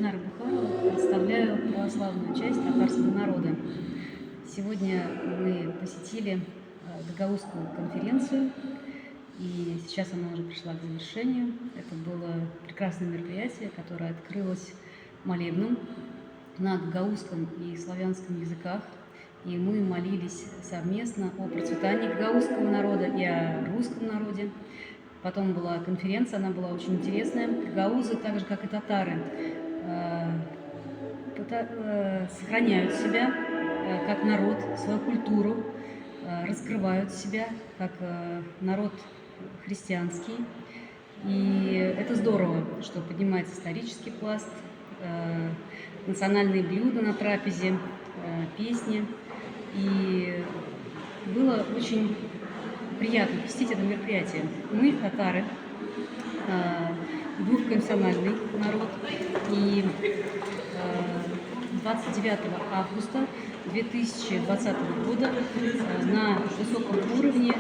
Динара Бухарова, представляю православную часть татарского народа. Сегодня мы посетили Гагаузскую конференцию, и сейчас она уже пришла к завершению. Это было прекрасное мероприятие, которое открылось молебном на гагаузском и славянском языках. И мы молились совместно о процветании гагаузского народа и о русском народе. Потом была конференция, она была очень интересная. Гагаузы, так же как и татары, сохраняют себя как народ, свою культуру, раскрывают себя как народ христианский. И это здорово, что поднимается исторический пласт, национальные блюда на трапезе, песни. И было очень приятно посетить это мероприятие. Мы, татары, двухконфессиональный народ, и 29 августа 2020 года на высоком уровне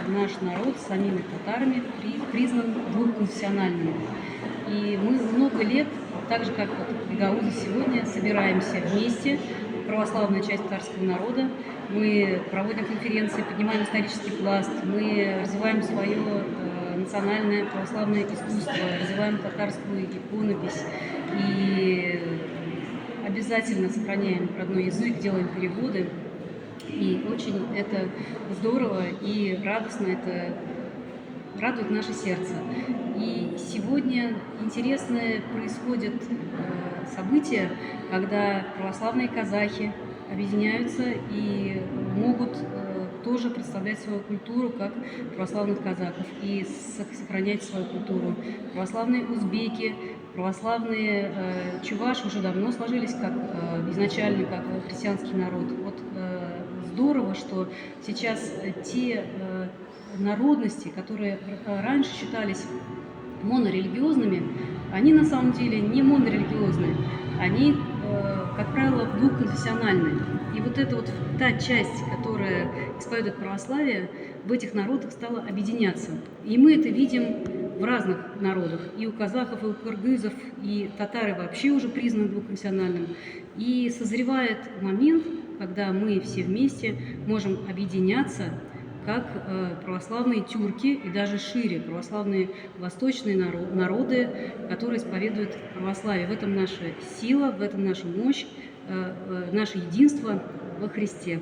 наш народ с самими татарами признан двухконфессиональным. И мы много лет, так же как гагаузы сегодня, собираемся вместе, православная часть татарского народа. Мы проводим конференции, поднимаем исторический пласт, мы развиваем свое национальное православное искусство, развиваем татарскую иконопись и обязательно сохраняем родной язык, делаем переводы. И очень это здорово и радостно, это радует наше сердце. И сегодня интересное происходит событие, когда православные казахи объединяются и могут тоже представлять свою культуру как православных казахов и сохранять свою культуру. Православные узбеки, православные чуваши уже давно сложились как изначально как христианский народ. Вот здорово, что сейчас те народности, которые раньше считались монорелигиозными, они на самом деле не монорелигиозные, они, как правило, двухконфессиональные. И вот эта вот та часть, которая исповедует православие, в этих народах стала объединяться. И мы это видим в разных народах. И у казахов, и у кыргызов, и татары вообще уже признаны двухконфессиональным. И созревает момент, когда мы все вместе можем объединяться как православные тюрки и даже шире, православные восточные народы, которые исповедуют православие. В этом наша сила, в этом наша мощь, наше единство во Христе.